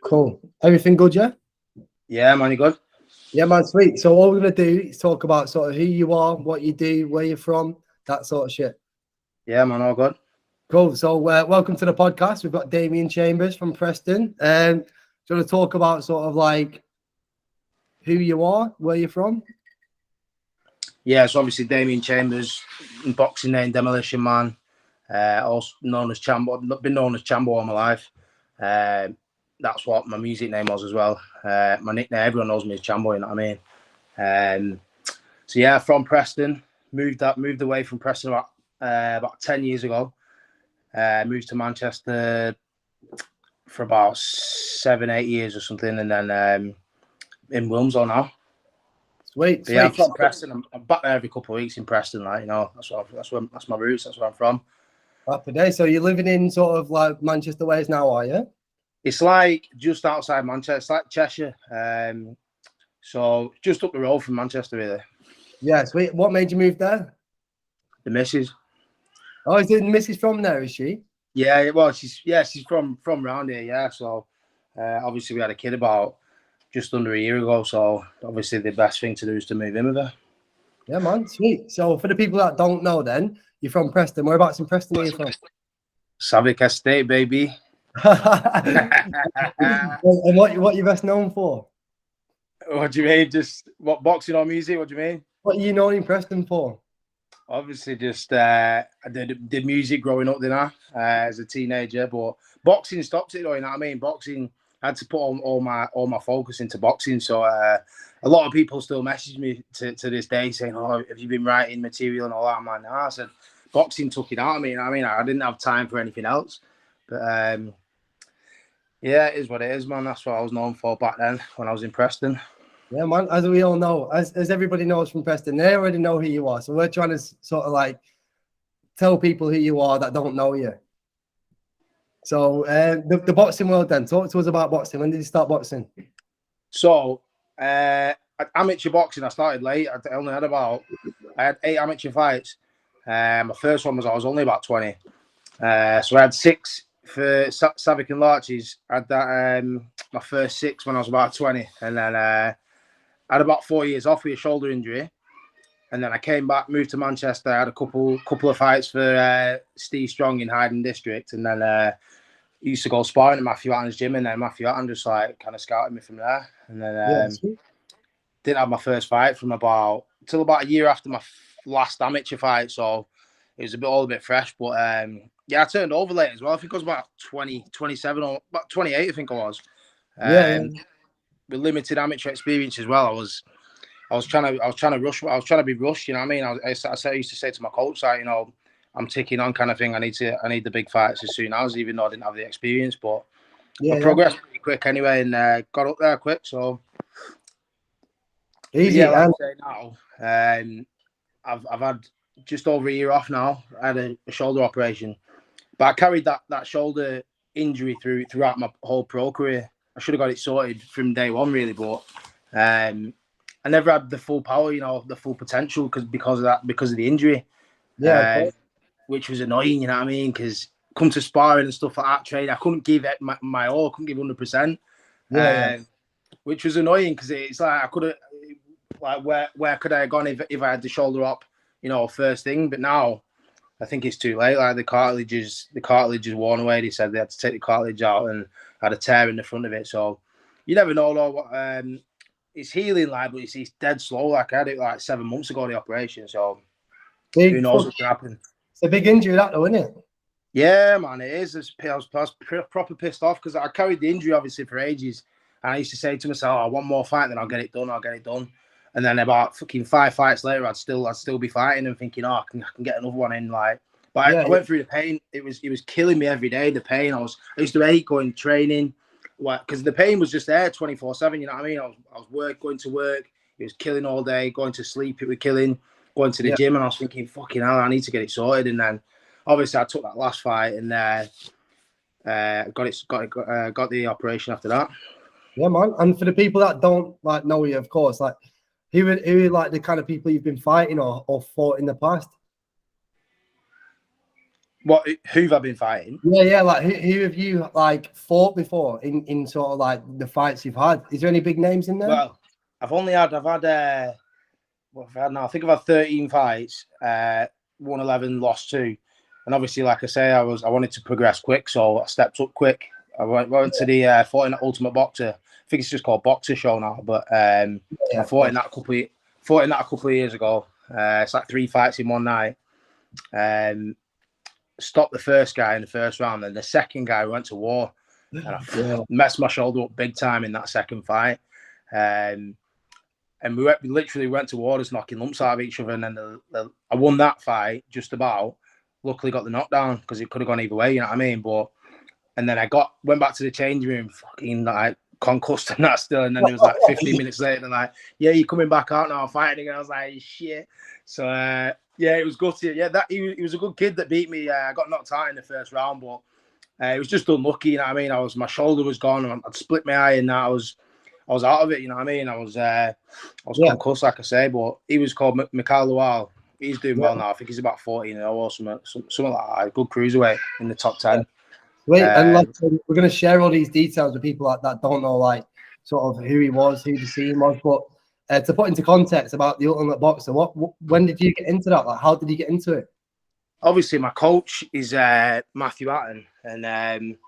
Cool. Everything good, yeah? Yeah, man, you good? Yeah, man, sweet. So all we're going to do is talk about sort of who you are, what you do, where you're from, that sort of shit. Yeah, man, all good. Cool. So welcome to the podcast. We've got Damian Chambers from Preston. Do you want to talk about sort of like who you are, where you're from? Yeah, so obviously Damian Chambers, boxing name Demolition Man, also known as Chambo. Been known as Chambo all my life. That's what my music name was as well. My nickname, everyone knows me as Chambo. You know what I mean? So yeah, from Preston, moved away from Preston about 10 years ago. Moved to Manchester for about 7-8 years or something, and then in Wilmslow now. Sweet. Yeah, I'm from Preston. I'm back there every couple of weeks in Preston. Like, you know, that's my roots. That's where I'm from. Happy day. So you're living in sort of like Manchester ways now, are you? It's like just outside Manchester. It's like Cheshire. So just up the road from Manchester, really. Yeah, sweet. What made you move there? The missus. Oh, is the missus from there? Is she? Yeah, well, she's from around here. Yeah, so obviously we had a kid about just under a year ago. So obviously the best thing to do is to move in with her. Yeah, man, sweet. So for the people that don't know, then you're from Preston. Whereabouts in Preston are you from? Savick Estate, baby. And what you're best known for? What do you mean? Just what, boxing or music? What do you mean? What are you known in Preston for? Obviously, just I did music growing up, didn't I? As a teenager, but boxing stopped it, though. You know what I mean? Boxing, I had to put all my focus into boxing. So a lot of people still message me to this day saying, "Oh, have you been writing material and all that?" I'm like, "No." I said, "Boxing took it out of me." You know what I mean? I didn't have time for anything else. But yeah, it is what it is, man. That's what I was known for back then when I was in Preston. Yeah, man. As we all know, as everybody knows from Preston, they already know who you are. So we're trying to sort of like tell people who you are that don't know you. So the boxing world, then talk to us about boxing. When did you start boxing? So amateur boxing, I started late. I had 8 amateur fights. My first one was I was only about 20. So I had 6 for Savick and Larches. I had that my first 6 when I was about 20, and then I had about 4 years off with a shoulder injury, and then I came back, moved to Manchester. I had a couple of fights for Steve Strong in Hyden District, and then used to go sparring at Matthew Atten's gym, and then Matthew Atten just like kind of scouted me from there, and then didn't have my first fight from till about a year after my last amateur fight, so it was all a bit fresh. But yeah, I turned over late as well. I think I was about 20, 27 or about 28. I think I was. With limited amateur experience as well, I was trying to rush. I was trying to be rushed. You know what I mean? I used to say to my coach, like, you know, I'm ticking on kind of thing. I need the big fights as soon as, even though I didn't have the experience. But I progressed pretty quick anyway, and got up there quick. So easy. Yeah, like I say now, I've had just over a year off now. I had a shoulder operation, but I carried that shoulder injury throughout my whole pro career. I should have got it sorted from day one, really, but I never had the full power, you know, the full potential because of the injury. Yeah, which was annoying, you know what I mean? Because come to sparring and stuff like that, training, I couldn't give it my all, I couldn't give 100%. Which was annoying because it's like I could have, like, where could I have gone if I had the shoulder up, you know, first thing? But now I think it's too late. Like the cartilage is worn away. They said they had to take the cartilage out and had a tear in the front of it. So you never know though what it's healing like, but it's dead slow. Like I had it like 7 months ago, the operation. So who knows what can happen? It's a big injury, that though, isn't it? Yeah, man, it is. I was proper pissed off because I carried the injury obviously for ages, and I used to say to myself, "Oh, one more fight, then I'll get it done." And then about fucking 5 fights later, I'd still be fighting and thinking, "Oh, I can get another one in." Like, but I went through the pain. It was killing me every day. The pain. I used to hate going training, because the pain was just there 24/7. You know what I mean? I was going to work. It was killing all day. Going to sleep, it was killing. Going to the gym, and I was thinking, fucking hell, I need to get it sorted. And then, obviously, I took that last fight and got the operation after that. Yeah, man. And for the people that don't like know you, of course, like who are like the kind of people you've been fighting or fought in the past? What? Who've I been fighting? Yeah. Like who have you like fought before in sort of like the fights you've had? Is there any big names in there? Well, I've had what have I had now? I think I've had 13 fights, won 11, lost 2. And obviously, like I say, I wanted to progress quick, so I stepped up quick. I went to the fought in the Ultimate Boxer. I think it's just called Boxer Show now, but I fought in that a couple of years ago. It's like 3 fights in one night. Stopped the first guy in the first round, and the second guy went to war, and I messed my shoulder up big time in that second fight. And we literally went to war, just knocking lumps out of each other. And then I won that fight just about. Luckily, got the knockdown because it could have gone either way. You know what I mean? And then I went back to the changing room, fucking like concussed and that still. And then it was like 15 minutes later, and like, yeah, you're coming back out now, fighting again. I was like, shit. So yeah, it was gutted. Yeah, he was a good kid that beat me. I got knocked out in the first round, but it was just unlucky. You know what I mean? My shoulder was gone. I'd split my eye, and I was out of it. You know what I mean? I was concussed, like I say. But he was called Mikhail Lual. He's doing well now. I think he's about 14 or something like that. Good cruiserweight in the top 10. Wait, and like we're going to share all these details with people that don't know, like sort of who he was, who the scene was. But to put into context about the Ultimate Boxer, when did you get into that? Like, how did you get into it? Obviously, my coach is Matthew Hatton, and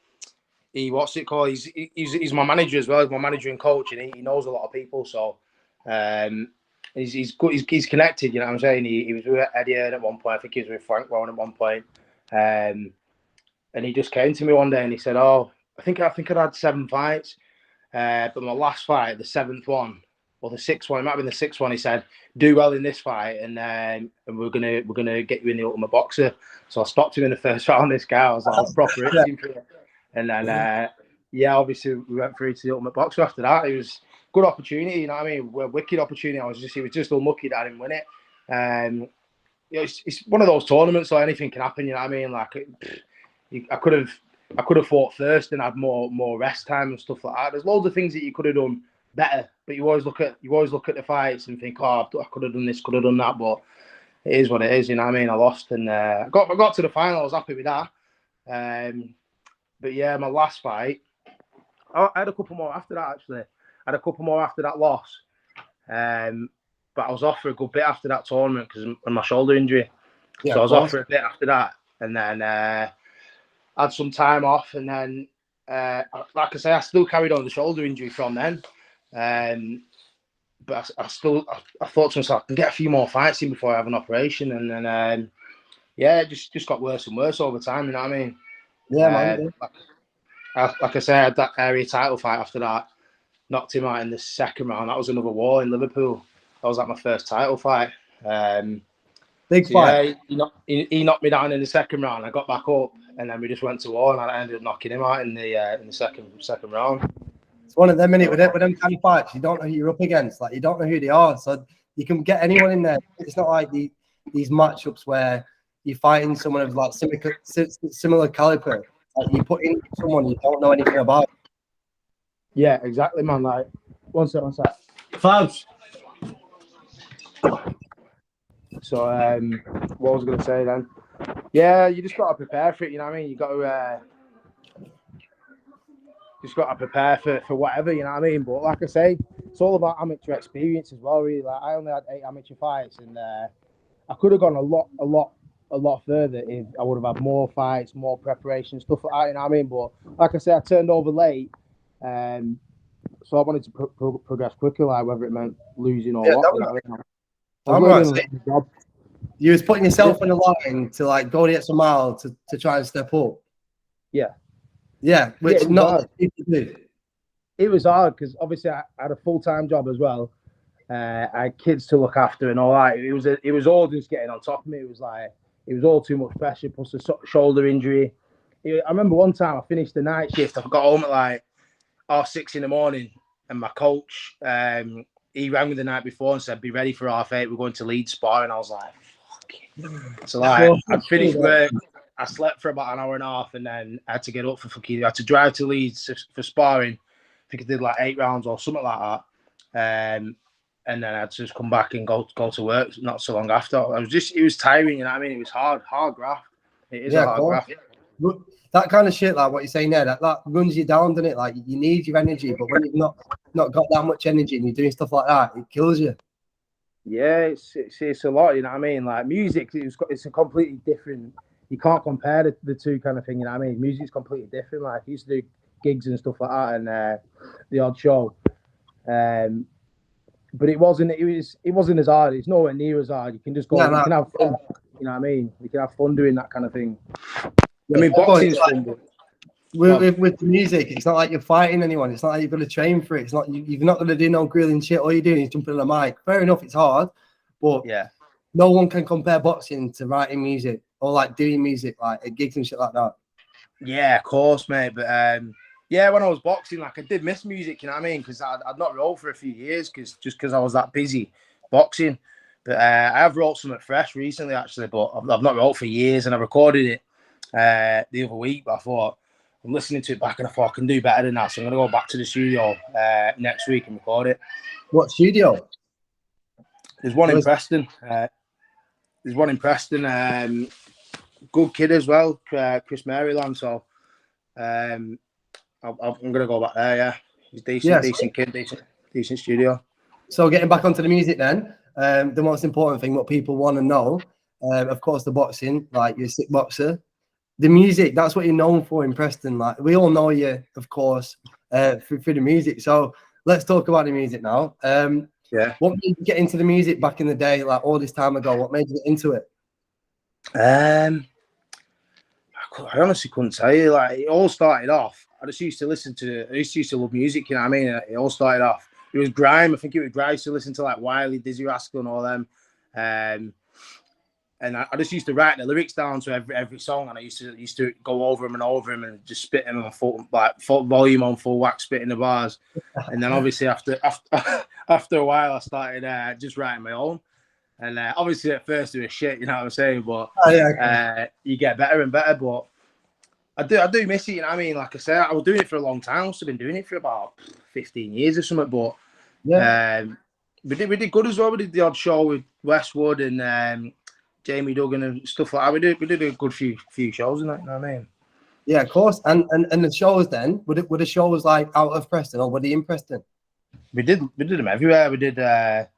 he's my manager as well. He's my manager and coach, and he knows a lot of people. So he's good. He's connected. You know what I'm saying? He was with Eddie Hearn at one point. I think he was with Frank Rowan at one point. And he just came to me one day and he said, "Oh, I think I'd had 7 fights, but my last fight, the 7th one or the 6th one, it might have been the 6th one. He said, do well in this fight, and we're gonna get you in the Ultimate Boxer." So I stopped him in the first round. This guy, I was like, proper itching for it. And then obviously we went through to the Ultimate Boxer after that. It was a good opportunity, you know what I mean? A wicked opportunity. It was just unlucky that I didn't win it. It's one of those tournaments, so anything can happen. You know what I mean? Like, I could have fought first and had more rest time and stuff like that. There's loads of things that you could have done better, but you always look at the fights and think, oh, I could have done this, could have done that. But it is what it is. You know what I mean? I lost, and I got to the final. I was happy with that. But yeah, my last fight, I had a couple more after that. Actually, I had a couple more after that loss. But I was off for a good bit after that tournament because of my shoulder injury. Yeah, so I was off for a bit after that, and then had some time off, and then like I say, I still carried on the shoulder injury from then. But I thought to myself, I can get a few more fights in before I have an operation, and then it just got worse and worse over time. You know what I mean? Yeah, man. Like I say, I had that area title fight after that. Knocked him out in the 2nd round. That was another war in Liverpool. That was like my first title fight. Big fight. Yeah, he knocked me down in the 2nd round. I got back up, and then we just went to war, and I ended up knocking him out in the second round. It's one of them, innit? With them kind of fights, you don't know who you're up against. Like, you don't know who they are, so you can get anyone in there. It's not like these matchups where you're fighting someone of like similar caliber. Like, you put in someone you don't know anything about. Yeah, exactly, man. Like, one sec. Fabs. So, what was I going to say then? Yeah, you just got to prepare for it. You know what I mean? You got to just got to prepare for whatever. You know what I mean? But like I say, it's all about amateur experience as well. Really, like, I only had 8 amateur fights, and I could have gone a lot further if I would have had more fights, more preparation, stuff like that. You know what I mean? But like I say, I turned over late, so I wanted to progress quicker, like whether it meant losing or what. You know what I mean? You was putting yourself on the line to like go the extra mile to try and step up. Yeah, which not people do. It was hard because obviously I had a full-time job as well. I had kids to look after and all that. It was all just getting on top of me. It was all too much pressure plus the shoulder injury. I remember one time I finished the night shift. I got home at like 6:30 in the morning, and my coach he rang me the night before and said, "Be ready for 8:30. We're going to Leeds Spa." And I was like, "Fuck." So like, I'd finished work. I slept for about an hour and a half, and then I had to get up I had to drive to Leeds for sparring. I think I did like 8 rounds or something like that. And then I had to just come back and go to work not so long after. It was tiring, you know what I mean? It was hard graft. It is Yeah, a of hard course. graft. But that kind of shit, like what you're saying there, that runs you down, doesn't it? Like you need your energy, but when you've not got that much energy and you're doing stuff like that, it kills you. Yeah, it's a lot, you know what I mean? Like music, it's a completely different. You can't compare the two kind of thing, you know what I mean? Music's completely different. Like I used to do gigs and stuff like that, and the odd show, but it wasn't as hard. It's nowhere near as hard. You can just go. Yeah, You can have fun. You know what I mean? You can have fun doing that kind of thing. yeah, I mean, boxing's fun, but with the music, it's not like you're fighting anyone. It's not like you've got to train for it. It's not you're not going to do no grilling shit. All you're doing is jumping on the mic. Fair enough, it's hard, but yeah. no one can compare boxing to writing music or like doing music like at gigs and shit like that. Yeah, of course, mate. But yeah, when I was boxing, like I did miss music, you know what I mean? Because I'd not wrote for a few years because I was that busy boxing. But I have wrote something fresh recently, actually, but I've not wrote for years, and I recorded it the other week. But I thought I'm listening to it back, and I thought I can do better than that. So I'm gonna go back to the studio next week and record it. What studio? There's one in Preston. There's one in Preston. Good kid as well, Chris Maryland. So I'm gonna go back there. Yeah, he's decent, decent kid, decent studio. So getting back onto the music then, the most important thing, what people want to know, of course, the boxing, like you're a sick boxer. The music, that's what you're known for in Preston. Like we all know you, of course, through the music. So let's talk about the music now. Yeah. What made you get into the music back in the day, like all this time ago? What made you get into it? I honestly couldn't tell you. Like it all started off. I used to love music. You know what I mean? It all started off. It was grime. I think it was grime. I used to listen to like Wiley, Dizzy Rascal, and all them. And I just used to write the lyrics down to every song, and I used to go over them and just spit them on full volume on full wax, spitting the bars. And then obviously after a while, I started just writing my own. And obviously at first it was shit, you know what I'm saying? But you get better and better. But I do miss it, you know what I mean? Like I said, I was doing it for a long time. I've been doing it for about 15 years or something. But we did good as well. We did the odd show with Westwood and Jamie Duggan and stuff like that. We did a good few shows in that, you know what I mean? Yeah, of course. And the shows then, were the shows like out of Preston or were they in Preston? We did them everywhere. We did a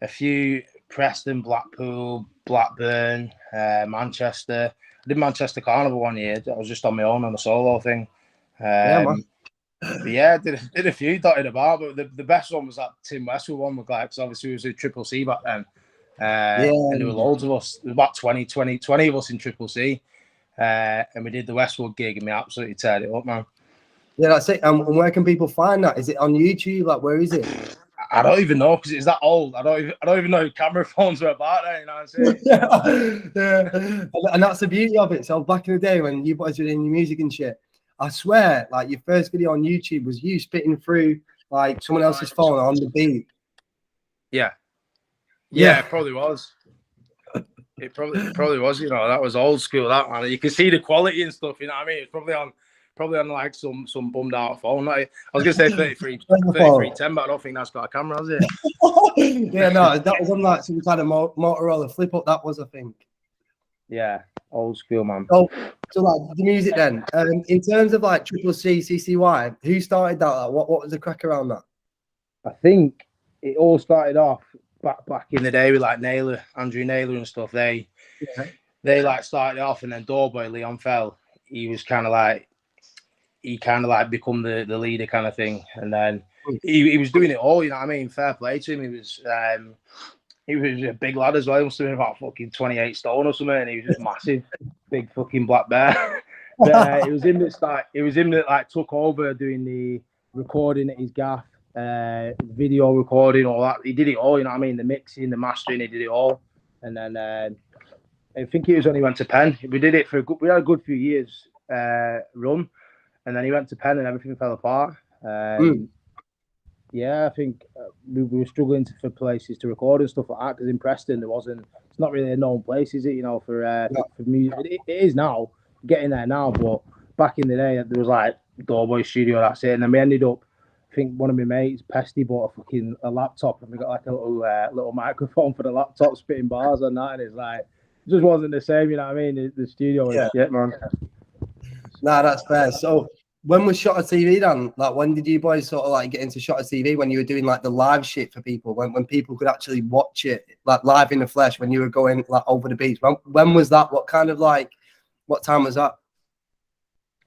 few Preston, Blackpool, Blackburn, Manchester. I did Manchester Carnival one year. I was just on my own on a solo thing. Yeah, did a few dotted about, but the best one was that Tim Westwood one with because obviously it was a Triple C back then. And there were loads of us. There was about 20 of us in Triple C. And we did the Westwood gig and we absolutely teared it up, man. Yeah, that's it. And where can people find that? Is it on YouTube? Like, where is it? I don't even know because it's that old. I don't even know if camera phones were about there. You know what I'm saying? Yeah. And that's the beauty of it. So back in the day when you boys were doing your music and shit, I swear, like your first video on YouTube was you spitting through like someone else's phone on the beat. Yeah, it probably was. It probably was. You know, that was old school. That man, you can see the quality and stuff. You know what I mean? It's probably on like some bummed out phone. I was gonna say 3310, but I don't think that's got a camera, has it? Yeah, no, that was on like some kind of Motorola flip up. That was, I think. Yeah, old school, man. So like the music then. In terms of like Triple C, CCY, who started that? Like, what was the crack around that? I think it all started off back in the day with like Andrew Naylor and stuff. They like started off, and then Doorboy Leon Fell. He kind of like become the leader kind of thing, and then he was doing it all. You know what I mean? Fair play to him. He was a big lad as well. He must have been about fucking 28 stone or something, and he was just massive, big fucking black bear. But, it was him that like took over doing the recording at his gaff, video recording, all that. He did it all. You know what I mean? The mixing, the mastering, he did it all. And then I think it was when he went to Penn. We did it we had a good few years run, and then he went to Penn and everything fell apart. Yeah, I think we were struggling for places to record and stuff like that because in Preston it's not really a known place, is it? You know, for music. It is now, getting there now, but back in the day there was like Doorboy Studio, that's it. And then we ended up, I think one of my mates, Pesty, bought a laptop, and we got like a little microphone for the laptop, spitting bars on that, and it's like just wasn't the same. You know what I mean? The studio was shit, man. Nah, that's fair. So when was Shot of TV then? Like, when did you boys sort of like get into Shot of TV? When you were doing like the live shit for people, when people could actually watch it like live in the flesh, when you were going like over the beach? When was that? What kind of like, what time was that?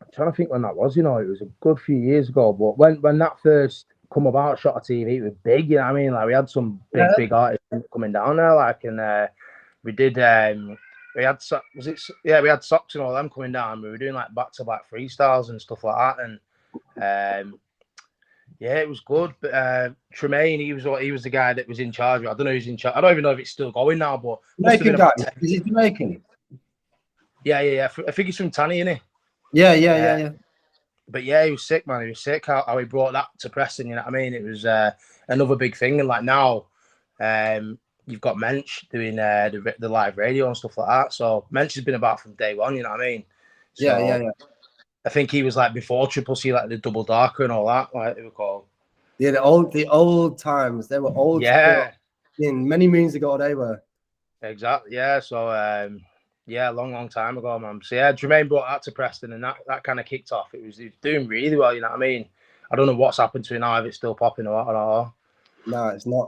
I'm trying to think when that was. You know, it was a good few years ago. But when that first come about, Shot of TV, it was big. You know what I mean? Like we had some big artists coming down there. Like and we did. We had we had Socks and all them coming down. We were doing like back-to-back freestyles and stuff like that. And yeah, it was good. But Tremaine, he was the guy that was in charge. I don't know who's in charge. I don't even know if it's still going now. But Jamaican guy. Is he Jamaican? Yeah. I think he's from Tanny, isn't he? Yeah. But yeah, he was sick, man. He was sick. How he brought that to Preston, you know what I mean? It was another big thing. And like now, you've got Mensch doing the live radio and stuff like that. So Mensch has been about from day one, you know what I mean? So, yeah. I think he was like before Triple C, like the Double Darker and all that, like they were called. Yeah, the old times. They were old. Yeah. In many moons ago, they were. Exactly. Yeah. So yeah, a long time ago, man. So yeah, Jermaine brought that to Preston, and that kind of kicked off. He was doing really well, you know what I mean? I don't know what's happened to it now, if it's still popping or not at all. No, it's not.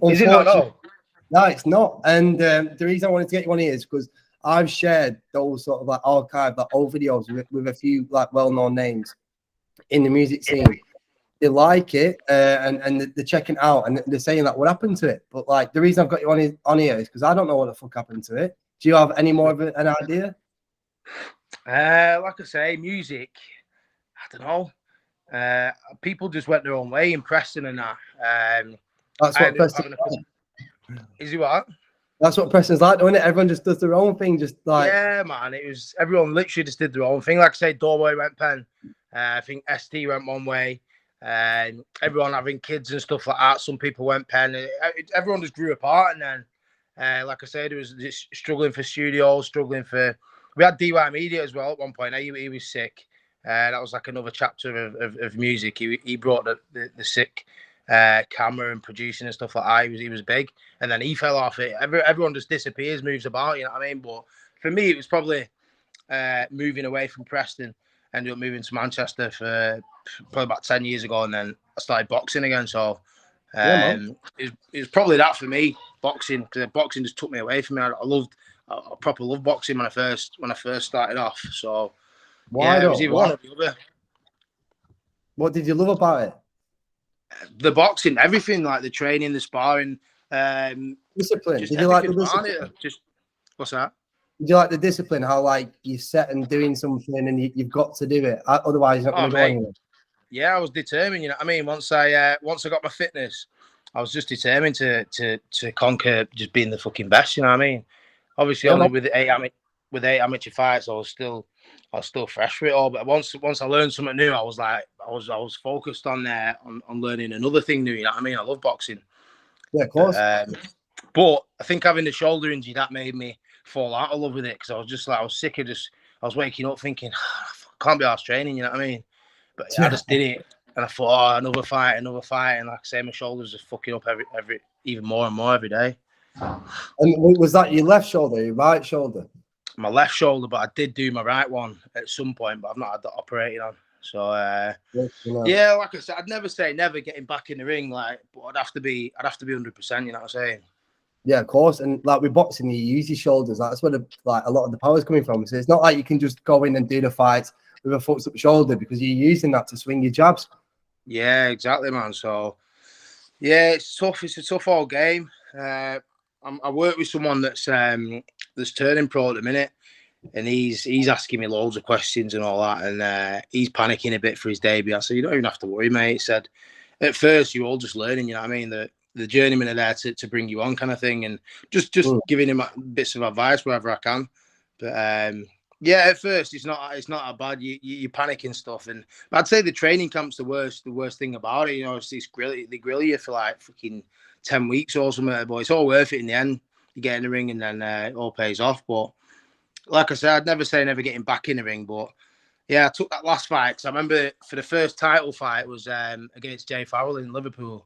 Is it not? No, it's not. And the reason I wanted to get you on here is because I've shared those sort of like archive, like old videos with a few like well-known names in the music scene. They like it and they're checking it out and they're saying like, what happened to it? But like the reason I've got you on here is because I don't know what the fuck happened to it. Do you have any more of an idea? Like I say, music, I don't know. People just went their own way in Preston and that. That's what Preston is he what? That's what Preston's like, doing it. Everyone just does their own thing, just like man. It was everyone literally just did their own thing. Like I say, Doorboy went pen. I think ST went one way. Everyone having kids and stuff like that. Some people went pen. Everyone just grew apart, and then, like I said, it was just struggling for studios, We had DY Media as well at one point. He was sick. That was like another chapter of music. He brought the sick camera and producing and stuff like that. He was big, and then he fell off it. Everyone just disappears, moves about. You know what I mean? But for me, it was probably moving away from Preston. Ended up moving to Manchester for probably about 10 years ago, and then I started boxing again. So it was probably that for me, boxing, because boxing just took me away from me. I proper loved boxing when I first started off. So it was either one or the other. What did you love about it? The boxing, everything, like the training, the sparring, discipline. Did you like the discipline? What's that? Did you like the discipline? How like you set and doing something and you've got to do it, otherwise you're not going to go anywhere. Yeah, I was determined. You know what I mean? Once I got my fitness, I was just determined to conquer just being the fucking best. You know what I mean? Obviously, only with eight amateur fights, I was still fresh for it all. But once I learned something new, I was focused on learning another thing new. You know what I mean? I love boxing. Yeah, of course. But I think having the shoulder injury, that made me fall out of love with it, because I was just like, I was sick of I was waking up thinking, I can't be arsed training, you know what I mean? But I just did it, and I thought, another fight, and like I say, my shoulders are fucking up every even more and more every day. And was that your left shoulder, your right shoulder? My left shoulder, but I did do my right one at some point, but I've not had that operated on. So yeah, like I said, I'd never say never getting back in the ring, like, but I'd have to be 100%. You know what I'm saying? Yeah, of course. And like with boxing, you use your shoulders. That's where a lot of the power is coming from. So it's not like you can just go in and do the fight with a fucked up shoulder, because you're using that to swing your jabs. Yeah, exactly, man. So yeah, it's tough. It's a tough old game. I work with someone that's turning pro at the minute, and he's asking me loads of questions and all that, and he's panicking a bit for his debut. I said, you don't even have to worry, mate. He said, at first you're all just learning. You know what I mean? The journeymen are there to bring you on, kind of thing, and just giving him bits of advice wherever I can. But yeah, at first it's not that bad. You panic and stuff, but I'd say the training camp's the worst thing about it. You know, they grill you for like fucking 10 weeks or something, but it's all worth it in the end. You get in the ring and then it all pays off. But like I said, I'd never say never getting back in the ring, but yeah, I took that last fight because I remember for the first title fight was against Jay Farrell in Liverpool.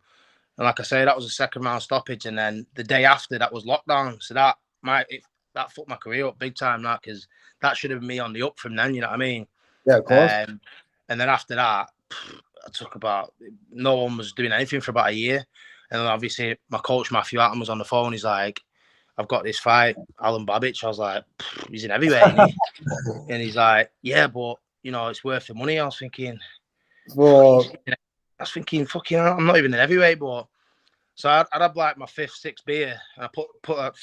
And like I say, that was a second round stoppage. And then the day after, that was lockdown. So that fucked my career up big time. That because that should have been me on the up from then. You know what I mean? Yeah, of course. And then after that, I took about no one was doing anything for about a year, and then obviously my coach Matthew Atton was on the phone. He's like, "I've got this fight, Alan Babbage." I was like, "He's in heavyweight, isn't he?" And he's like, "Yeah, but you know it's worth the money." I was thinking, Well, fucking, I'm not even in heavyweight, but. So I'd had like my 5th, 6th beer, and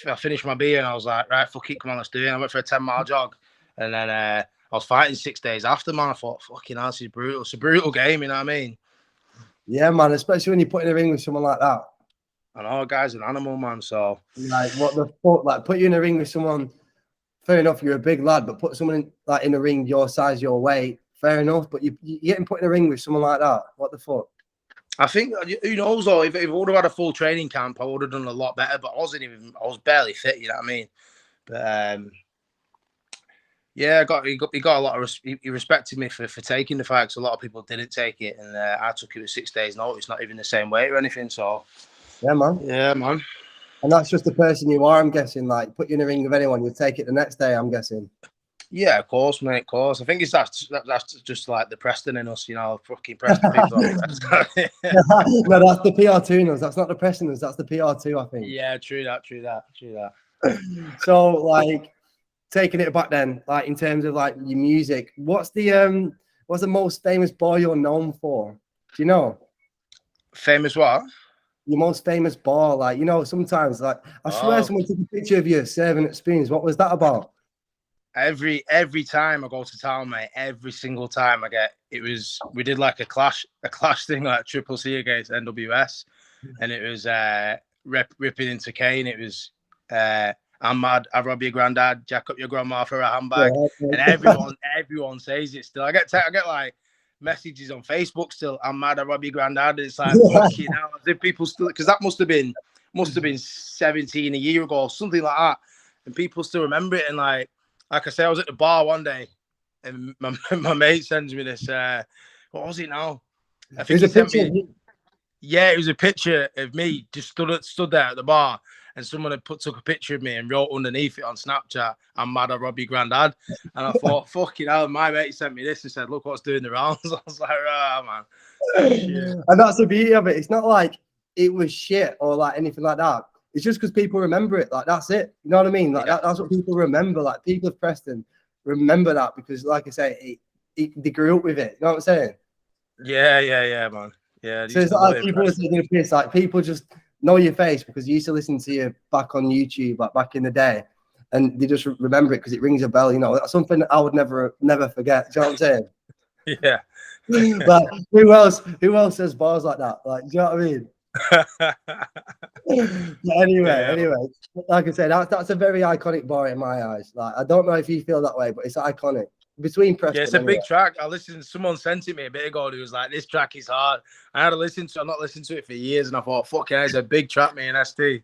I finished my beer, and I was like, right, fuck it, come on, let's do it. And I went for a 10-mile jog, and then I was fighting 6 days after, man. I thought, fucking hell, this is brutal. It's a brutal game, you know what I mean? yeah, man, especially when you put in a ring with someone like that. I know, a guy's an animal, man. So like, what the fuck? Like, put you in a ring with someone. Fair enough, you're a big lad, but put someone in like in a ring your size, your weight. Fair enough, but you getting put in a ring with someone like that. What the fuck? I think who knows though. If I would have had a full training camp, I would have done a lot better. But I was barely fit. You know what I mean? But yeah, he got a lot of he respected me for taking the fight because a lot of people didn't take it, and I took it with 6 days' notice, not even the same weight or anything. So yeah, man. And that's just the person you are, I'm guessing. Like, put you in a ring with anyone, you'll take it the next day, I'm guessing. Yeah, of course, mate, of course. I think that's just like the Preston in us, you know, fucking Preston people. No, that's the PR2 in us. That's not the Preston in us. That's the PR2, I think. Yeah, true that. So, like, taking it back then, like in terms of like your music, what's the most famous bar you're known for? Do you know? Famous what? Your most famous bar, like, you know, sometimes like I swear someone took a picture of you serving at Spoons. What was that about? Every time I go to town, mate, every single time we did like a clash thing like Triple C against NWS, and it was ripping into Kane. It was I'm mad, I rob your granddad, jack up your grandma for a handbag, and everyone says it still. I get like messages on Facebook still. I'm mad, I rob your granddad. It's like fucking hell. Did people still? Because that must have been 17 a year ago or something like that, and people still remember it. And like I say, I was at the bar one day, and my mate sends me this. What was it now? I think he sent me. Yeah, it was a picture of me just stood there at the bar, and someone had took a picture of me and wrote underneath it on Snapchat, "I'm mad at Robbie Grandad." And I thought, fucking hell, my mate sent me this and said, "Look what's doing the rounds." I was like, "Ah, man." Shit. And that's the beauty of it. It's not like it was shit or like anything like that. It's just because people remember it. Like, that's it. You know what I mean? Like, that's what people remember. Like, people of Preston remember that because, like I say, they grew up with it. You know what I'm saying? Yeah, man. Yeah. So it's not like people are taking a piss. Like, people just know your face because you used to listen to you back on YouTube, like back in the day, and they just remember it because it rings a bell. You know, that's something that I would never forget. Do you know what I'm saying? Yeah. Like, who else says bars like that? Like, do you know what I mean? Anyway, like I said, that's a very iconic bar in my eyes. Like, I don't know if you feel that way, but it's iconic. Between Preston, yeah, it's a big track. Someone sent it me a bit ago. Who was like, "This track is hard." I had to listen to. I've not listened to it for years, and I thought, "Fuck yeah, it's a big track, me and ST."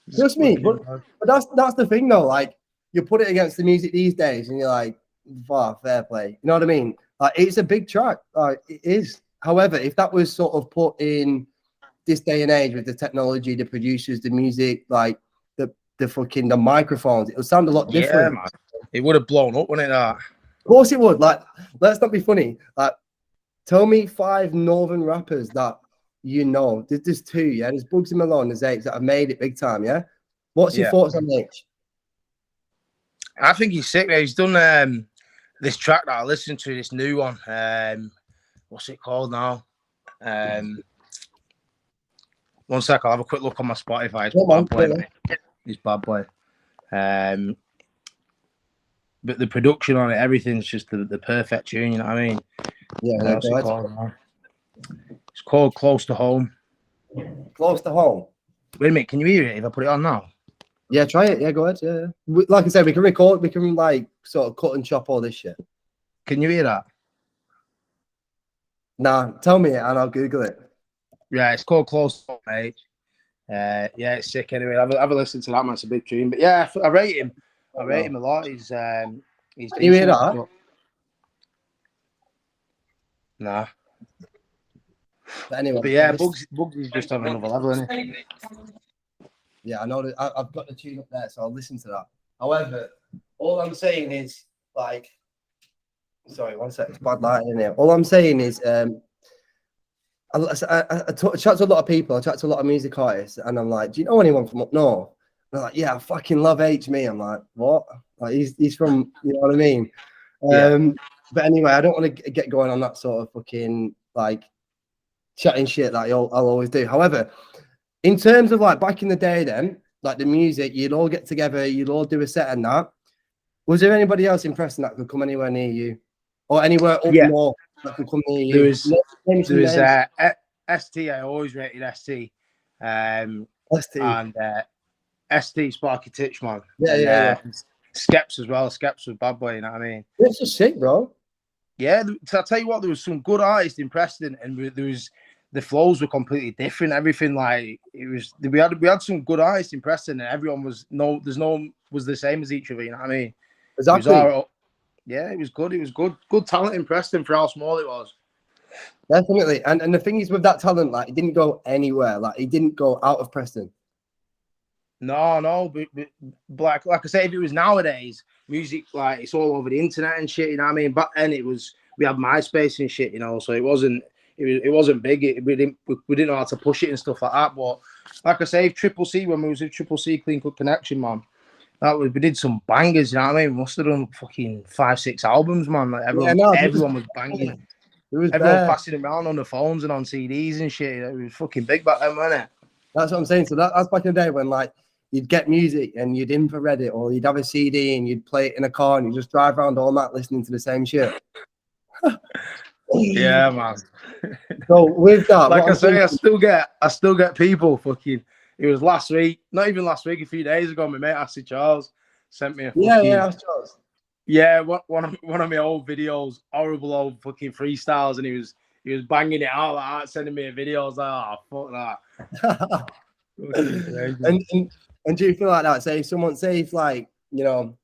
Just me, but that's the thing though. Like, you put it against the music these days, and you're like, fair play." You know what I mean? Like, it's a big track. It is. However, if that was sort of put in this day and age with the technology, the producers, the music, like the microphones, it would sound a lot different. Yeah, man. It would have blown up, wouldn't it? That. Of course it would. Like, let's not be funny. Like, tell me 5 northern rappers that you know. There's 2, yeah. There's Bugsy Malone, there's H that have made it big time, yeah. What's your thoughts on H? I think he's sick. He's done this track that I listened to, this new one. What's it called now? One sec, I'll have a quick look on my Spotify. It's Bad Boy. But the production on it, everything's just the perfect tune, you know what I mean? Yeah, what's it called now? It's called Close to Home. Close to Home? Wait a minute, can you hear it if I put it on now? Yeah, try it. Yeah, go ahead. Yeah. Like I said, we can record, we can like sort of cut and chop all this shit. Can you hear that? Nah, tell me it and I'll Google it. Yeah, it's called Close to Home, mate. Yeah, it's sick anyway. Have a listen to that, man. It's a big tune. But yeah, I rate him. I rate him a lot. He's Can you hear that? Nah. But anyway. But yeah, Bugsy's just on another level, isn't he? Yeah, I know that I've got the tune up there, so I'll listen to that. However, all I'm saying is like, sorry, one sec, it's bad lighting in here. All I'm saying is, I chat to a lot of people, I chat to a lot of music artists, and I'm like, do you know anyone from up north? And they're like, yeah, I fucking love me. I'm like, what? Like he's from, you know what I mean? Yeah. But anyway, I don't want to get going on that sort of fucking like chatting shit that I'll always do. However, in terms of like back in the day, then like the music, you'd all get together, you'd all do a set and that. Was there anybody else in Preston that could come anywhere near you, or anywhere up Yeah. north that could come near There you? was ST. I always rated ST, and ST Sparky Titchman, Yeah. Skeps as well. Skeps was bad boy, you know what I mean? It's just sick, bro. Yeah, so I'll tell you what, there was some good artists in Preston, and there was the flows were completely different. Everything like it was. We had some good artists in Preston, and everyone was was the same as each other. You know what I mean? Exactly. It was good. It was good talent in Preston for how small it was. Definitely. And the thing is with that talent, like it didn't go anywhere. Like it didn't go out of Preston. No, but like I say, if it was nowadays, music like it's all over the internet and shit. You know what I mean? Back then we had MySpace and shit. You know, so it wasn't big. We didn't know how to push it and stuff like that. But like I say, Triple C, when we was with Triple C Clean Cut Connection, man, we did some bangers. You know what I mean? We must have done fucking 5-6 albums, man. Like everyone was banging. Everyone passing them around on the phones and on CDs and shit. It was fucking big back then, wasn't it? That's what I'm saying. So that's back in the day when like you'd get music and you'd infrared it, or you'd have a CD and you'd play it in a car and you just drive around all night listening to the same shit. Yeah, man. So with that, like I say, I still get people fucking. It was last week, not even last week, a few days ago. My mate Ashley Charles sent me a fucking Charles. Yeah, one of my old videos, horrible old fucking freestyles, and he was banging it out like that, sending me a video. I was like, oh fuck that. and do you feel like that? Say if like, you know,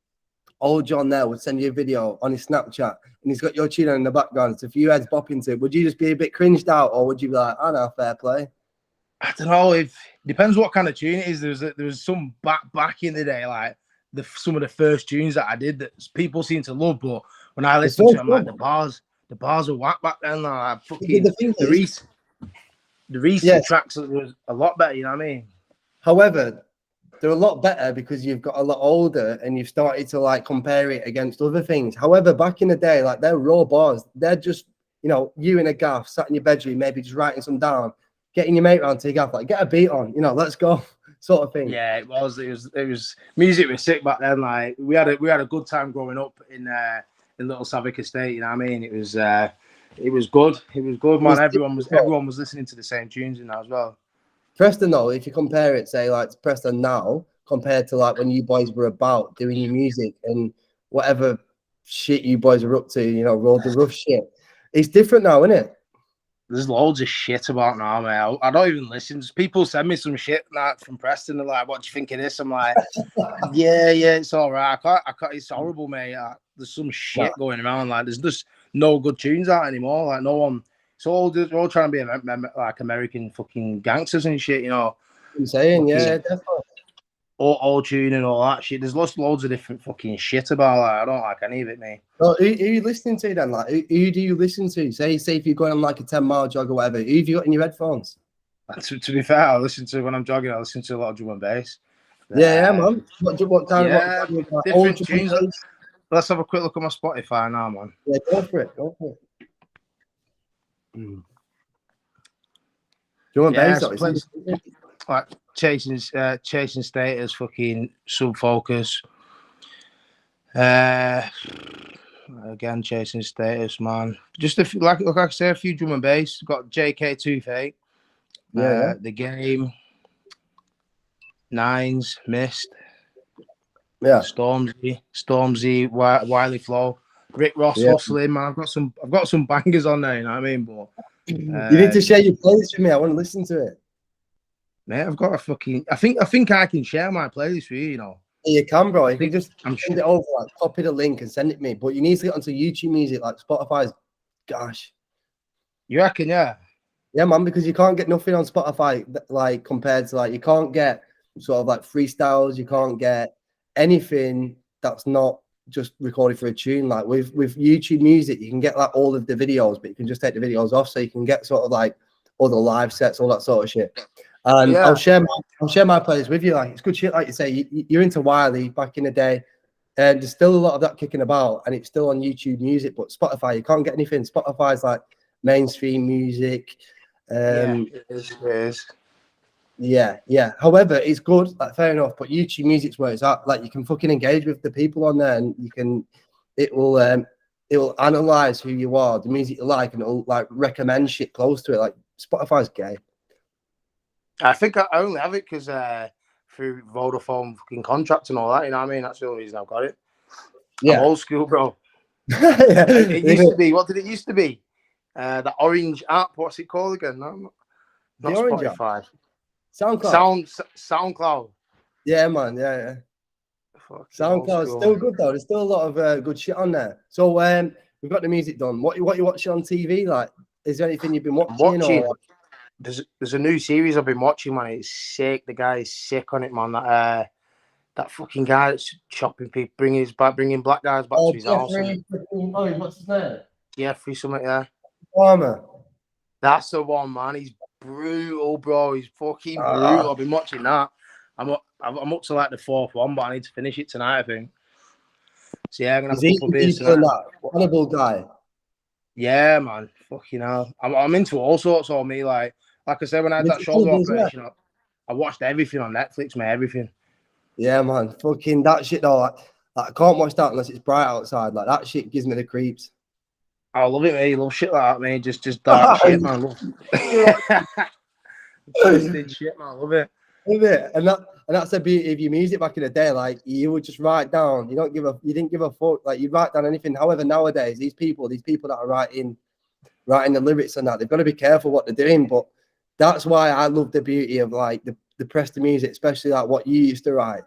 old John there would send you a video on his Snapchat and he's got your tune on in the background. It's a few heads bopping to it. Would you just be a bit cringed out, or would you be like, I know, fair play? I don't know. If depends what kind of tune it is. There was some back in the day, like some of the first tunes that I did that people seem to love, but when I listen to them, like the bars were whack back then. Like fucking the recent tracks was a lot better. You know what I mean? However, they're a lot better because you've got a lot older and you've started to like compare it against other things. However, back in the day, like they're raw bars. They're just, you know, you in a gaff, sat in your bedroom, maybe just writing some down, getting your mate round to your gaff, like get a beat on, you know, let's go, sort of thing. Yeah, it was music was sick back then. Like we had a good time growing up in Little Savick Estate. You know what I mean? It was good. It was good, man. Everyone was listening to the same tunes in that as well. Preston, though, if you compare it, say, like, to Preston now, compared to, like, when you boys were about doing your music and whatever shit you boys are up to, you know, roll the rough shit, it's different now, isn't it? There's loads of shit about now, man. I don't even listen. People send me some shit like, from Preston. They're like, what do you think of this? I'm like, yeah, it's all right. I can't, it's horrible, mate. There's some shit going around. Like, there's just no good tunes out anymore. Like, no one... So they're all trying to be like American fucking gangsters and shit, you know. I'm saying, yeah, definitely. All tune and all that shit. There's loads of different fucking shit about that. I don't like any of it, mate. Well, who are you listening to then? Like, who do you listen to? Say if you're going on like a 10-mile jog or whatever, who have you got in your headphones? To be fair, when I'm jogging, I listen to a lot of drum and bass. Yeah, man. What kind of different tunes? Let's have a quick look at my Spotify now, man. Yeah, go for it. Drum and bass, like chasing status, fucking Sub Focus. Again, chasing status, man. Just a few, like I say, a few drum and bass. Got JK Toothache. The Game. Nines, Mist. Yeah. Stormzy, Wiley Flow. Rick Ross hustling, man. I've got some bangers on there, you know what I mean? But you need to share your playlist with me. I want to listen to it. Mate, I've got a fucking... I think I can share my playlist with you, you know. Yeah, you can, bro. You can just send it over, like, copy the link and send it to me. But you need to get onto YouTube Music, like Spotify's... Gosh. You reckon, yeah? Yeah, man, because you can't get nothing on Spotify, like, compared to, like, you can't get sort of, like, freestyles. You can't get anything that's not just recorded for a tune. Like with YouTube Music, you can get like all of the videos, but you can just take the videos off, so you can get sort of like all the live sets, all that sort of shit. And Yeah. I'll share my playlist with you. Like it's good shit. Like you say, you're into Wiley back in the day, and there's still a lot of that kicking about, and it's still on YouTube Music. But Spotify, you can't get anything. Spotify's like mainstream music. Yeah, it is. It is. Yeah. However, it's good, like fair enough. But YouTube Music's where it's at. Like you can fucking engage with the people on there, and it will analyze who you are, the music you like, and it'll like recommend shit close to it. Like Spotify's gay. I think I only have it because through Vodafone fucking contract and all that. You know what I mean? That's the only reason I've got it. Yeah. I'm old school, bro. Yeah. It used to be. What did it used to be? The orange app. What's it called again? No, not Spotify. SoundCloud. Yeah, man. Yeah. SoundCloud's still good though. There's still a lot of good shit on there. So we've got the music done. What you watching on TV? Like, is there anything you've been watching? Or... There's a new series I've been watching, man. It's sick. The guy is sick on it, man. That fucking guy that's chopping people, bringing black guys back to his house. What's his name? Jeffrey something, yeah. Farmer. That's the one, man. He's brutal, bro. He's fucking brutal. I've been watching that. I'm up to like the fourth one, but I need to finish it tonight, I think. So yeah, I'm gonna have a couple of beers tonight. That Hannibal guy. Yeah, man. Fucking hell. I'm into all sorts of me. Like I said, when I had that shoulder operation, I watched everything on Netflix, mate. Everything. Yeah, man. Fucking that shit though. Like, I can't watch that unless it's bright outside. Like that shit gives me the creeps. I love it, mate. Love shit like that, mate. Just dark shit, man. Twisted shit, man. Love it. Love it. And that's the beauty of your music back in the day. Like you would just write down. You didn't give a fuck. Like you'd write down anything. However, nowadays these people that are writing the lyrics and that, they've got to be careful what they're doing. But that's why I love the beauty of like the Preston music, especially like what you used to write.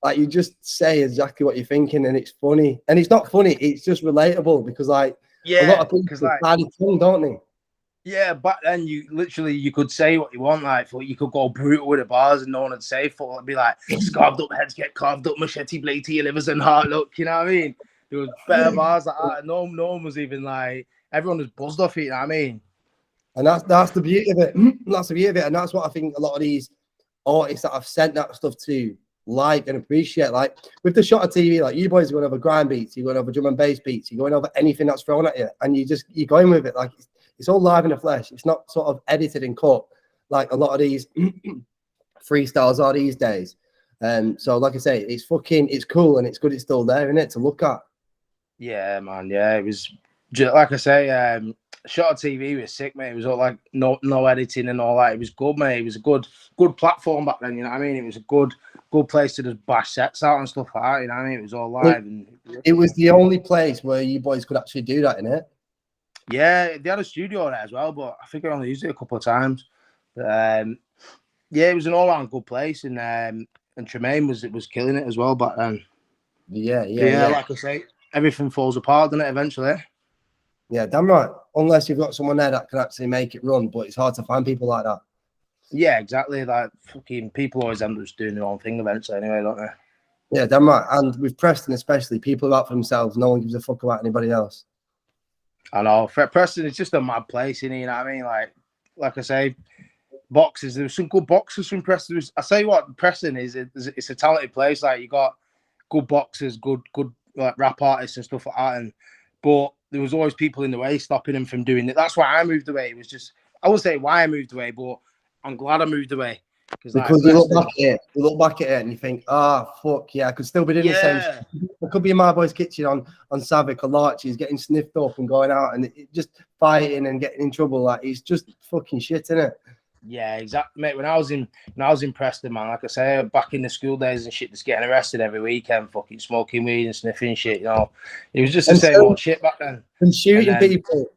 Like you just say exactly what you're thinking, and it's funny. And it's not funny. It's just relatable because like a lot of people hide it tongue, don't they? Yeah, back then you could say what you want, like you could go brutal with the bars and no one would say fuck. It'd be like scarved up heads get carved up, machete blade to your livers and heart. Look, you know what I mean? There was better bars like that. No one was even like everyone was buzzed off it. You know what I mean? And that's the beauty of it. That's the beauty of it, and that's what I think a lot of these artists that I've sent that stuff to like and appreciate. Like with the shot of TV, like you boys are going over grind beats, you're going over drum and bass beats, you're going over anything that's thrown at you, and you're going with it. Like it's all live in the flesh. It's not sort of edited and cut like a lot of these freestyles are these days. So like I say, it's cool and it's good. It's still there, isn't it, to look at? Yeah, man. Yeah, it was like I say. Shot of TV was sick, mate. It was all like no editing and all that. It was good, mate. It was a good platform back then. You know what I mean? It was a good place to just bash sets out and stuff like that. You know what I mean? It was all live. It was the only place where you boys could actually do that, innit? Yeah, they had a studio there as well, but I think I only used it a couple of times. But yeah, it was an all-round good place, and Tremaine was killing it as well back then. Yeah. Like I say, everything falls apart, doesn't it? Eventually. Yeah, damn right. Unless you've got someone there that can actually make it run, but it's hard to find people like that. Yeah, exactly. Like fucking people always end up just doing their own thing eventually, anyway, don't they? Yeah, damn right. And with Preston especially, people are out for themselves. No one gives a fuck about anybody else. I know. Preston is just a mad place, you know what I mean? Like I say, boxers. There was some good boxers from Preston. I say what Preston is. It's a talented place. Like you got good boxers, good like rap artists and stuff like that. But there was always people in the way stopping them from doing it. That's why I moved away. It was just I wouldn't say why I moved away, but I'm glad I moved away. Because you look back at it and you think, fuck yeah, I could still be doing the same shit. I could be in my boy's kitchen on Savick or Larches getting sniffed up and going out and just fighting and getting in trouble. Like it's just fucking shit, isn't it? Yeah, exactly, mate. When I was in Preston, man, like I say, back in the school days and shit, just getting arrested every weekend, fucking smoking weed and sniffing shit, you know. It was just the same old shit back then. And shooting people.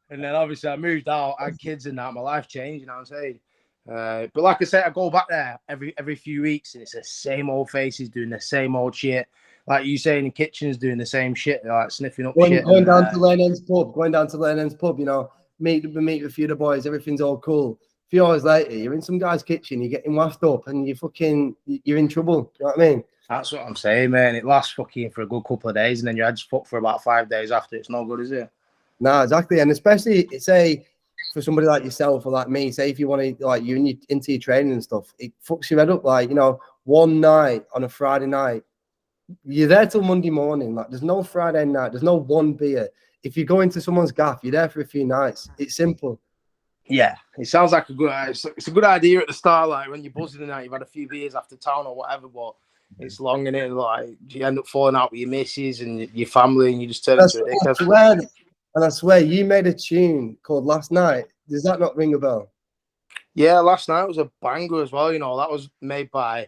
And then obviously I moved out, I had kids and that, my life changed, you know what I'm saying? But like I said, I go back there every few weeks and it's the same old faces doing the same old shit. Like you say, in the kitchens doing the same shit, like sniffing up shit. Going down to Lane End's pub, you know, meet with a few of the boys, everything's all cool. few hours later, you're in some guy's kitchen, you're getting wafted up, and you're in trouble. You know what I mean? That's what I'm saying, man. It lasts fucking for a good couple of days, and then your head's fucked for about 5 days after. It's no good, is it? No, exactly. And especially, say, for somebody like yourself or like me, say if you want to, like, you're into your training and stuff, it fucks your head up. Like, you know, one night on a Friday night, you're there till Monday morning. Like, there's no Friday night. There's no one beer. If you go into someone's gaff, you're there for a few nights. It's simple. Yeah, it sounds like it's a good idea at the start, like when you're buzzing the night, you've had a few beers after town or whatever, but it's long in it. Like you end up falling out with your missus and your family, and you just turn into a dickhead. I swear, you made a tune called Last Night. Does that not ring a bell? Yeah, Last Night was a banger as well. You know, that was made by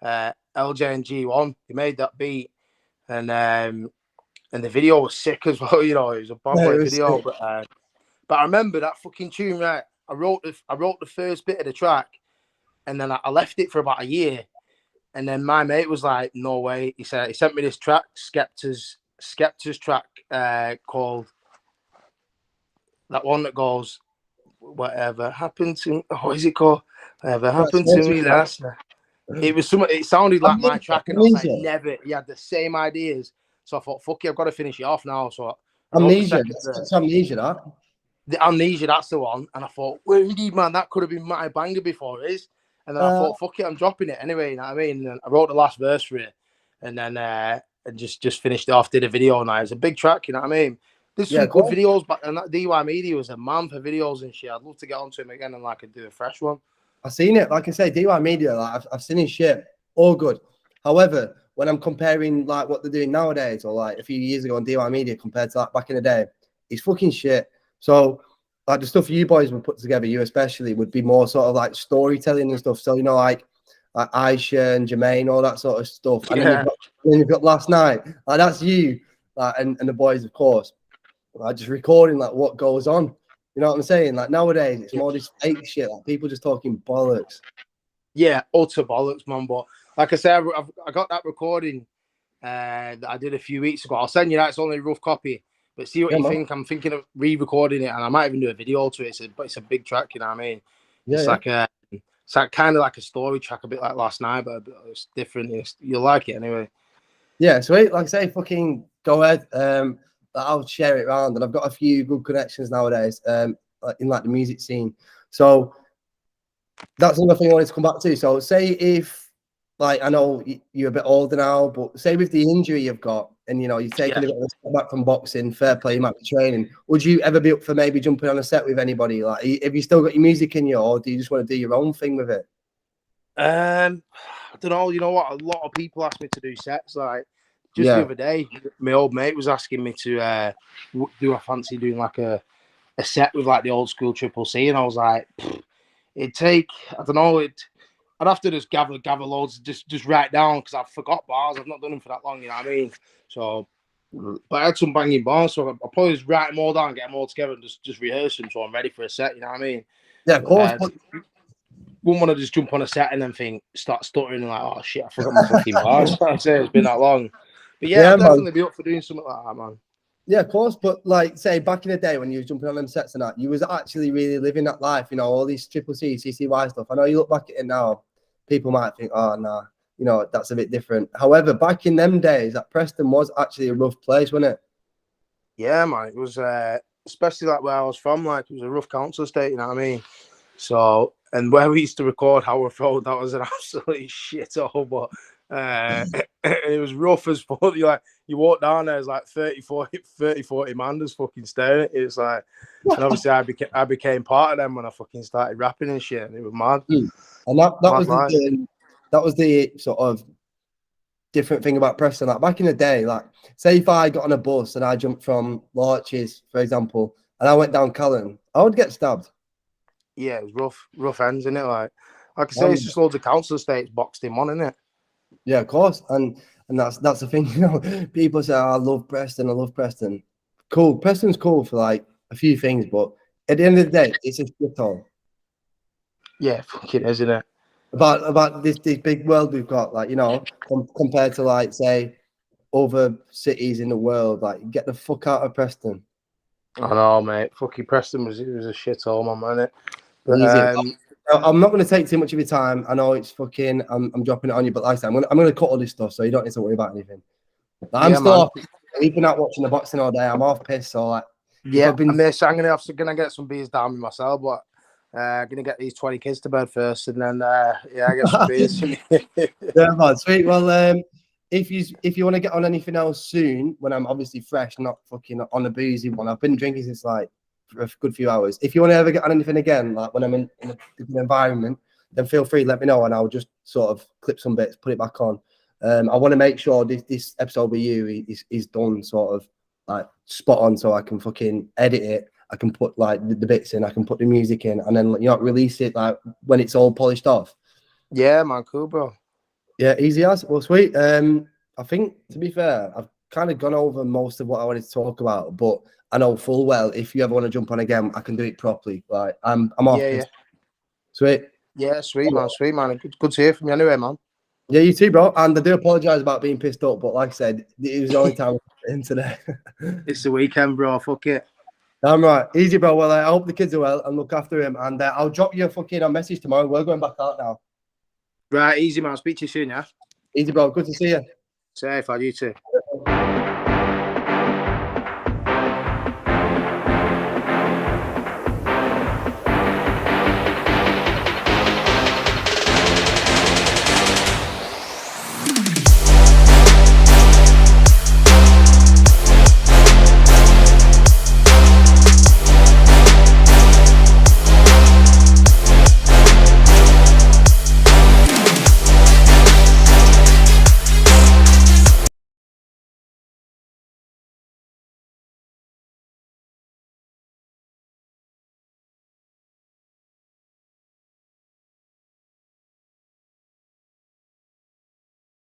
LJ and G1. He made that beat, and the video was sick as well. You know, it was a bad boy video, sick. But I remember that fucking tune, right? I wrote the first bit of the track, and then I left it for about a year. And then my mate was like, "No way!" He sent me this track, Skepta's track, called that one that goes, "Whatever happened to what is it called? Whatever happened to me last night." It was something. It sounded like my track, and I was like, "Never." He had the same ideas, so I thought, "Fuck it, I've got to finish it off now." So Amnesia, it's Amnesia, that. The Amnesia, that's the one. And I thought, well, indeed, man, that could have been my banger before it is. And then I thought, fuck it, I'm dropping it anyway. You know what I mean? And I wrote the last verse for it, and then and just finished it off. Did a video, and it's a big track. You know what I mean? There's some good videos, but and that DY Media was a man for videos and shit. I'd love to get onto him again and like do a fresh one. I've seen it. Like I say, DY Media, like I've seen his shit, all good. However, when I'm comparing like what they're doing nowadays, or like a few years ago on DY Media compared to like back in the day, it's fucking shit. So like the stuff you boys would put together, you especially, would be more sort of like storytelling and stuff. So, you know, like Aisha and Jermaine, all that sort of stuff. And then you've got Last Night. Like that's you, like, and the boys, of course. Like just recording like what goes on. You know what I'm saying? Like nowadays, it's more this fake shit. Like people just talking bollocks. Yeah, utter bollocks, man. But like I said, I got that recording that I did a few weeks ago. I'll send you that. It's only a rough copy. But see what you think. I'm thinking of re-recording it, and I might even do a video to it. But it's a big track, you know what I mean? It's like kind of like a story track, a bit like Last Night, but it's different. You'll like it anyway. Yeah, sweet. Like I say, fucking go ahead. I'll share it around, and I've got a few good connections nowadays in like the music scene. So that's another thing I wanted to come back to. So say if, like, I know you're a bit older now, but say with the injury you've got, and you know you're taking a bit of a step back from boxing, fair play, you might be training. Would you ever be up for maybe jumping on a set with anybody? Like, have you still got your music in you, or do you just want to do your own thing with it? I don't know. You know what? A lot of people ask me to do sets. Like just the other day, my old mate was asking me to do a fancy doing like a set with like the old school Triple C, and I was like, it'd take, I don't know, I'd have to just gather loads, just write down, because I've forgot bars. I've not done them for that long, you know what I mean? So, but I had some banging bars, so I'll probably just write them all down, get them all together, and just rehearse them, so I'm ready for a set, you know what I mean? Yeah, of course. Wouldn't want to just jump on a set and then start stuttering and like, oh shit, I forgot my fucking bars. I'd say it's been that long. But yeah, I'd definitely be up for doing something like that, man. Yeah, of course. But like, say back in the day when you were jumping on them sets and that, you was actually really living that life, you know, all these Triple C, CCY stuff. I know you look back at it now, people might think, oh, nah, you know, that's a bit different. However, back in them days, that Preston was actually a rough place, wasn't it? Yeah, man. It was, especially like where I was from, like, it was a rough council estate, you know what I mean? So, and where we used to record Howard Road, that was an absolute shithole, but it was rough as fuck. You walk down there, it's like 30, 40 man just fucking staring at you. It's like, and obviously I became part of them when I fucking started rapping and shit, and it was mad. And that was the sort of different thing about Preston. Like back in the day, like say if I got on a bus and I jumped from Larches, for example, and I went down Callan, I would get stabbed. Yeah, it was rough ends, isn't it? Like I say, it's just loads of council estates boxed in one, isn't it? Yeah, of course. And that's the thing, you know. People say, oh, I love Preston. Cool. Preston's cool for like a few things, but at the end of the day, it's a shithole. Yeah, fucking isn't it? About this big world we've got, like, you know, compared to like say other cities in the world, like get the fuck out of Preston. I know, mate. Fucking Preston was a shithole, man, wasn't it? But, Easy. I'm not going to take too much of your time. I know it's fucking. I'm dropping it on you, but like I said, I'm going to cut all this stuff, so you don't need to worry about anything. Like, I'm still off. We've been out watching the boxing all day. I'm off pissed. So like, yeah, I'm gonna get some beers down with myself, but gonna get these 20 kids to bed first, and then yeah, get some beers. Yeah, man, sweet. Well, if you want to get on anything else soon, when I'm obviously fresh, not fucking on the boozy one. I've been drinking since like for a good few hours. If you want to ever get on anything again, like when I'm in a different environment, then feel free, let me know, and I'll just sort of clip some bits, put it back on. I want to make sure this episode with you is done sort of like spot on, so I can fucking edit it. I can put like the bits in, I can put the music in, and then release it like when it's all polished off. Yeah, man, cool, bro. Yeah, easy as. Well, sweet. I think, to be fair, I've kind of gone over most of what I wanted to talk about, but I know full well if you ever want to jump on again, I can do it properly. Like I'm off. Yeah. Sweet. Yeah, sweet, man. Good to hear from you anyway, man. Yeah, you too, bro. And I do apologize about being pissed up, but like I said, it was the only time in today. It's the weekend, bro. Fuck it. I'm right. Easy, bro. Well, I hope the kids are well and look after him. And I'll drop you a message tomorrow. We're going back out now. Right, easy, man. Speak to you soon, yeah? Easy, bro. Good to see you. Safe, you too.